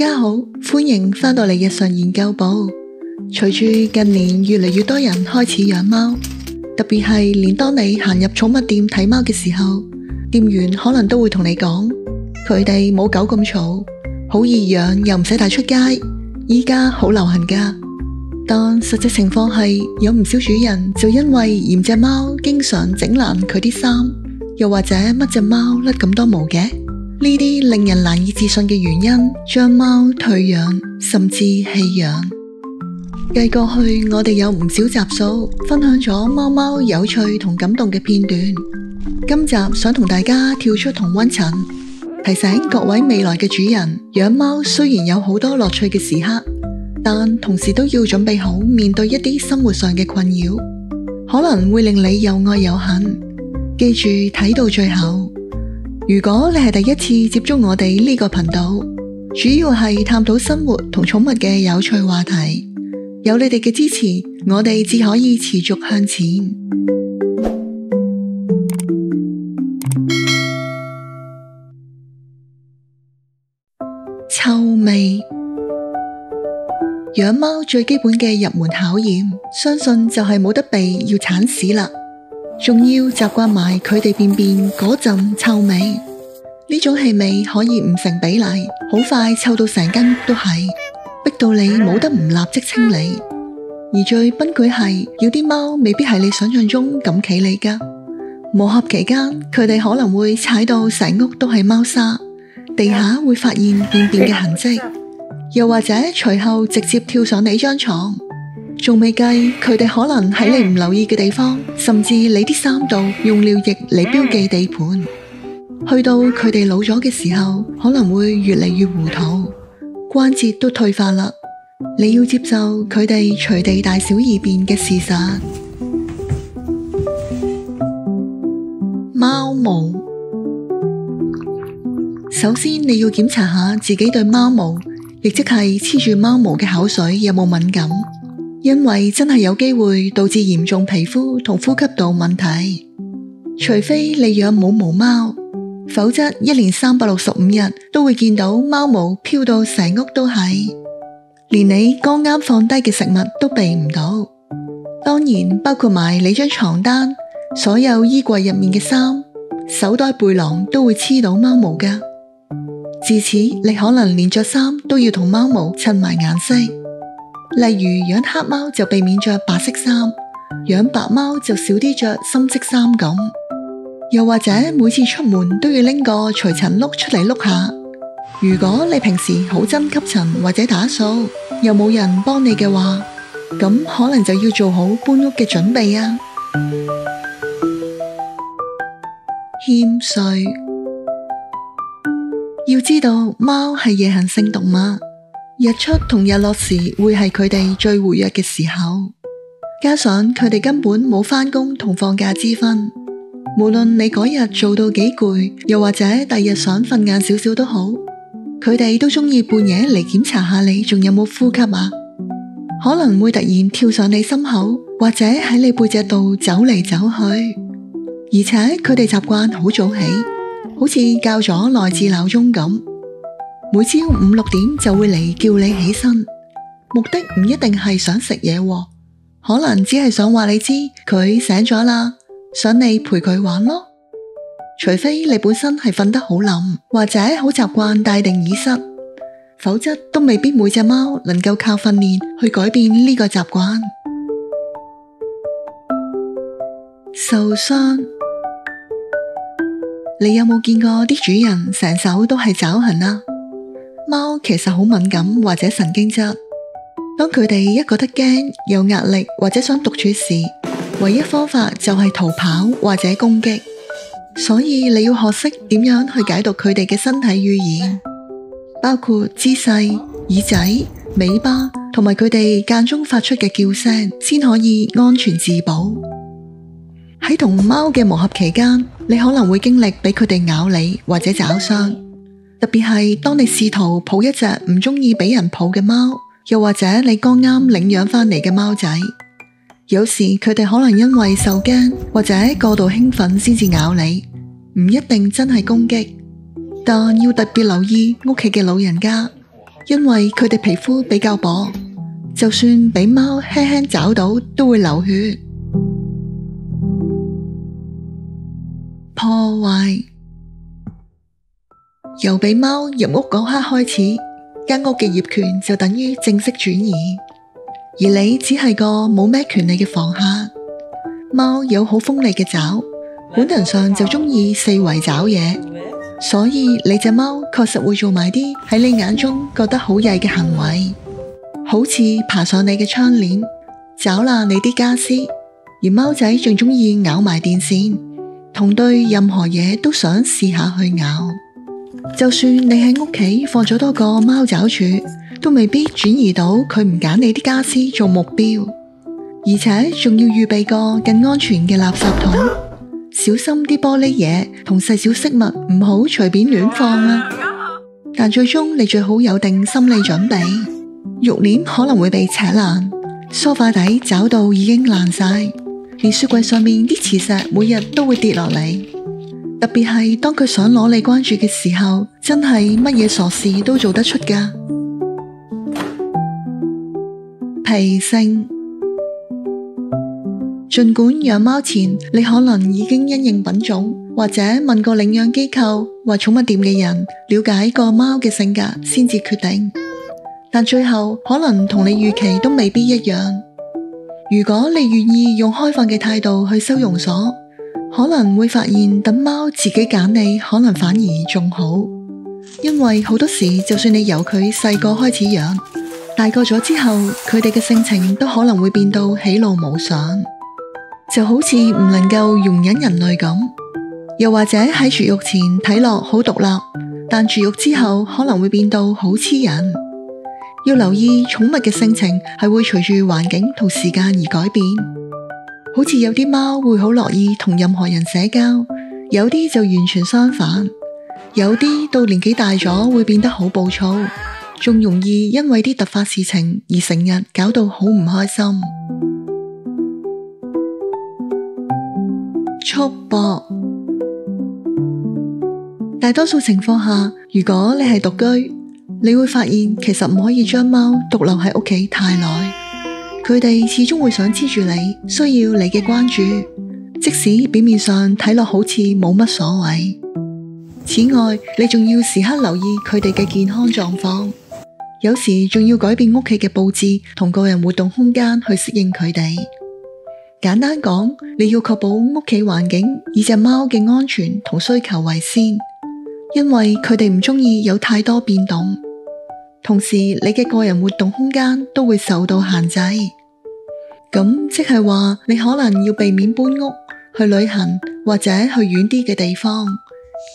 家好，歡迎返到嚟日常研究部。隨住近年越嚟越多人開始養貓，特別係連當你行入寵物店睇貓嘅時候，店員可能都會同你講，佢哋冇狗咁嘈，好易養又唔使帶出街，依家好流行㗎。但實際情況係，有唔少主人就因為嫌隻貓經常整爛佢啲衫，又或者乜隻貓甩咁多毛嘅，呢啲令人難以置信嘅原因，將貓退養甚至棄養。計過去，我哋有唔少集數分享咗貓貓有趣同感動嘅片段。今集想同大家跳出同溫層，提醒各位未來嘅主人，養貓雖然有好多樂趣嘅時刻，但同時都要準備好面對一啲生活上嘅困擾，可能會令你又愛又恨。記住睇到最後。如果你係第一次接觸我哋呢個頻道，主要係探討生活同寵物嘅有趣話題，有你哋嘅支持，我哋至可以持續向前。臭味，養貓最基本嘅入門考驗，相信就係冇得避要鏟屎啦。仲要習慣埋佢哋便便嗰陣臭味，呢種氣味可以唔成比例，好快臭到成間屋都係，逼到你冇得唔立即清理。而最崩潰係，有啲貓未必係你想象中咁企理㗎。磨合期間，佢哋可能會踩到成屋都係貓砂，地下會發現便便嘅痕跡，又或者隨後直接跳上你張床。仲未計，佢哋可能喺你唔留意嘅地方，甚至你啲衫度用尿液嚟標記地盤。去到佢哋老咗嘅時候，可能會越嚟越糊塗，關節都退化啦。你要接受佢哋隨地大小二便嘅事實。貓毛，首先你要檢查下自己對貓毛，亦即係黐住貓毛嘅口水有冇敏感。因為真係有機會導致嚴重皮膚同呼吸道問題，除非你養冇毛貓，否則一年365日都會見到貓毛飄到成屋都係，連你剛啱放低嘅食物都避唔到。當然包括埋你張床單、所有衣櫃入面嘅衫、手袋背囊都會黐到貓毛㗎。自此你可能連着衫都要同貓毛襯埋顏色。例如養黑貓就避免着白色衫，養白貓就少啲着深色衫咁。又或者每次出門都要拎個除塵碌出嚟碌下。如果你平時好憎吸塵或者打掃，又冇人幫你嘅話，咁可能就要做好搬屋嘅準備啊。欠睡，要知道貓係夜行性動物。日出同日落時會係佢哋最活躍嘅時候，加上佢哋根本冇返工同放假之分，無論你嗰日做到幾攰，又或者第日想瞓晏少少都好，佢哋都中意半夜嚟檢查下你仲有冇呼吸啊，可能會突然跳上你心口，或者喺你背脊度走嚟走去，而且佢哋習慣好早起，好似校咗內置鬧鐘咁。每朝5、6點就會嚟叫你起身，目的唔一定係想食嘢，可能只係想話你知佢醒咗啦，想你陪佢玩咯。除非你本身係瞓得好冧，或者好習慣戴定耳塞，否則都未必每隻貓能夠靠訓練去改變呢個習慣。受傷，你有冇見過啲主人成手都係爪痕啊？貓其實好敏感或者神經質，當佢哋一覺得驚、有壓力或者想獨處時，唯一方法就係逃跑或者攻擊。所以你要學識點樣去解讀佢哋嘅身體語言，包括姿勢、耳仔、尾巴同埋佢哋間中發出嘅叫聲，先可以安全自保。喺同貓嘅磨合期間，你可能會經歷俾佢哋咬你或者抓傷。特別係當你試圖抱一隻唔中意俾人抱嘅貓，又或者你剛啱領養翻嚟嘅貓仔，有時佢哋可能因為受驚或者過度興奮先至咬你，唔一定真係攻擊。但要特別留意屋企嘅老人家，因為佢哋皮膚比較薄，就算俾貓輕輕抓到都會流血。破壞，由俾貓入屋嗰刻開始，間屋嘅業權就等於正式轉移，而你只係個冇咩權利嘅房客。貓有好鋒利嘅爪，本能上就中意四圍找嘢，所以你隻貓確實會做埋啲喺你眼中覺得好曳嘅行為，好似爬上你嘅窗簾，找爛你啲家私，而貓仔仲中意咬埋電線，同對任何嘢都想試下去咬。就算你喺屋企放咗多個貓爪柱，都未必轉移到佢唔揀你啲家私做目標，而且仲要預備個更安全嘅垃圾桶，小心啲玻璃嘢同細小飾物唔好隨便亂放啊！但最終你最好有定心理準備，浴簾可能會被扯爛，梳化底找到已經爛晒，連雪櫃上面啲磁石每日都會跌落嚟。特別係當佢想攞你關注嘅時候，真係乜嘢傻事都做得出㗎。脾性，儘管養貓前你可能已經因應品種或者問過領養機構或寵物店嘅人了解個貓嘅性格先至決定，但最後可能同你預期都未必一樣。如果你願意用開放嘅態度去收容所，可能會發現等貓自己揀你，可能反而仲好。因為好多時就算你由佢細個開始養，大個咗之後，佢哋嘅性情都可能會變到喜怒無常，就好似唔能夠容忍人類咁。又或者喺絕育前睇落好獨立，但絕育之後可能會變到好黐人。要留意寵物嘅性情係會隨住環境同時間而改變。好似有啲貓會好樂意同任何人社交，有啲就完全相反，有啲到年紀大咗會變得好暴躁，仲容易因為啲突發事情而成日搞到好唔開心。束縛，大多數情況下，如果你係獨居，你會發現其實唔可以將貓獨留喺屋企太耐。佢哋始終會想黐住你，需要你嘅關注，即使表面上睇落好似冇乜所謂。此外，你仲要時刻留意佢哋嘅健康狀況，有時仲要改變屋企嘅佈置同個人活動空間去適應佢哋。簡單講，你要確保屋企環境以隻貓嘅安全同需求為先，因為佢哋唔中意有太多變動。同時，你嘅個人活動空間都會受到限制，咁即係話你可能要避免搬屋、去旅行或者去遠啲嘅地方，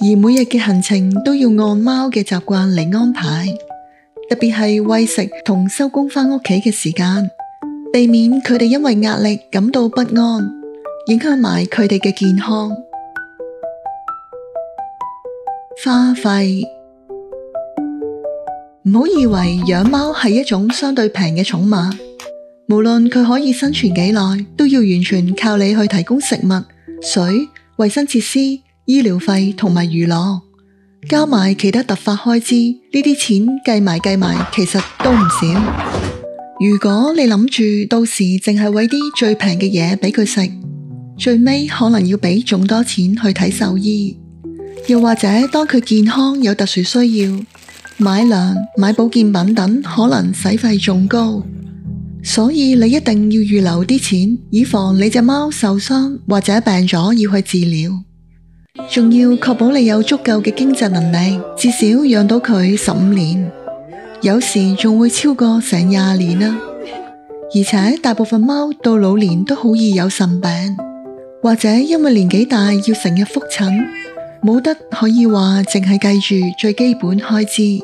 而每日嘅行程都要按貓嘅習慣嚟安排，特別係餵食同收工返屋企嘅時間，避免佢哋因為壓力感到不安，影響埋佢哋嘅健康。花費，唔好以為養貓係一種相對平嘅寵物，無論佢可以生存幾耐，都要完全靠你去提供食物、水、衛生設施、醫療費同埋娛樂，加埋其他突發開支，呢啲錢計埋，其實都唔少。如果你諗住到時淨係餵啲最平嘅嘢俾佢食，最尾可能要俾仲多錢去睇獸醫，又或者當佢健康有特殊需要，買糧、買保健品等可能使費仲高，所以你一定要預留啲錢，以防你隻貓受傷或者病咗要去治療。仲要確保你有足夠嘅經濟能力，至少養到佢15年，有時仲會超過成20年啦。而且大部分貓到老年都好易有腎病，或者因為年紀大要成日覆診，冇得可以話淨係計住最基本開支。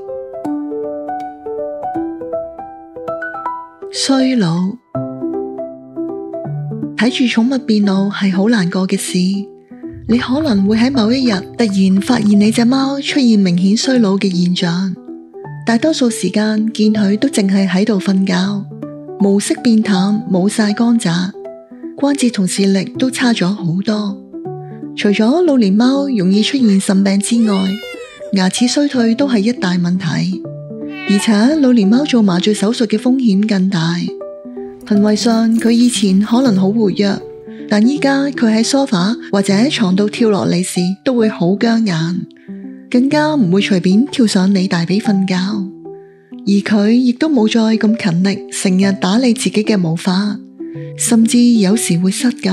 衰老，睇住寵物變老係好難過嘅事。你可能會喺某一日突然發現你隻貓出現明顯衰老嘅現象，大多數時間見佢都淨係喺度瞓覺，毛色變淡，冇晒光澤，關節同視力都差咗好多。除咗老年貓容易出現腎病之外，牙齒衰退都係一大問題。而且老年貓做麻醉手術嘅風險更大。行為上佢以前可能好活躍，但依家佢喺梳化或者床度跳落嚟時都會好僵硬，更加唔會隨便跳上你大髀瞓覺。而佢亦都冇再咁勤力，成日打理自己嘅毛髮，甚至有時會失禁。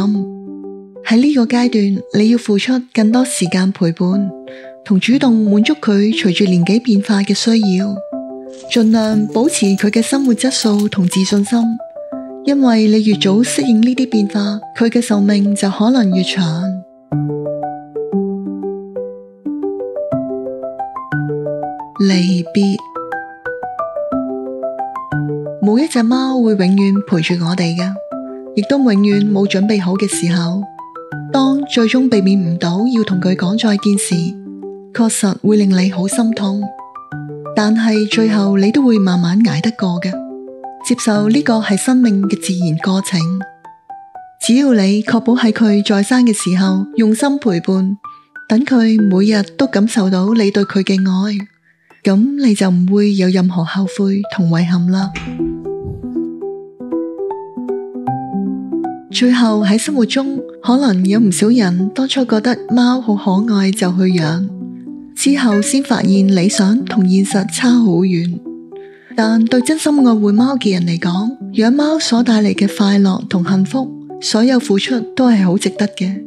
喺呢個階段，你要付出更多時間陪伴，同主動滿足佢隨住年紀變化嘅需要，盡量保持佢嘅生活質素同自信心。因為你越早適應呢啲變化，佢嘅壽命就可能越長。離別，冇一隻貓會永遠陪住我哋嘅，亦都永遠冇準備好嘅時候。當最終避免唔到要同佢講再見時，確實會令你好心痛，但係最後你都會慢慢捱得過嘅。接受呢個係生命嘅自然過程，只要你確保喺佢在生嘅時候用心陪伴，等佢每日都感受到你對佢嘅愛，咁你就唔會有任何後悔同遺憾啦。最後喺生活中，可能有唔少人當初覺得貓好可愛就去養，之後先發現理想同現實差好遠。但對真心愛護貓嘅人嚟講，養貓所帶嚟嘅快樂同幸福，所有付出都係好值得嘅。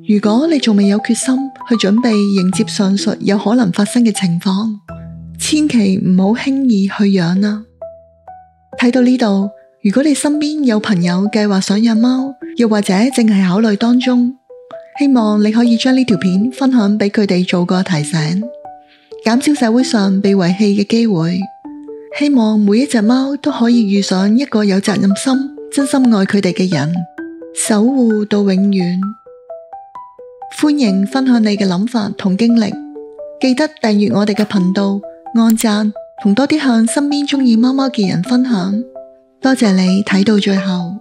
如果你仲未有決心去準備迎接上述有可能發生嘅情況，千祈唔好輕易去養啦。睇到呢度，如果你身邊有朋友計劃想養貓，又或者正係考慮當中，希望你可以將呢條片分享俾佢哋做個提醒，減少社會上被遺棄嘅機會。希望每一隻貓都可以遇上一個有責任心、真心愛佢哋嘅人，守護到永遠。歡迎分享你嘅諗法同經歷，記得訂閱我哋嘅頻道、按讚同多啲向身邊鍾意貓貓嘅人分享。多謝你睇到最後。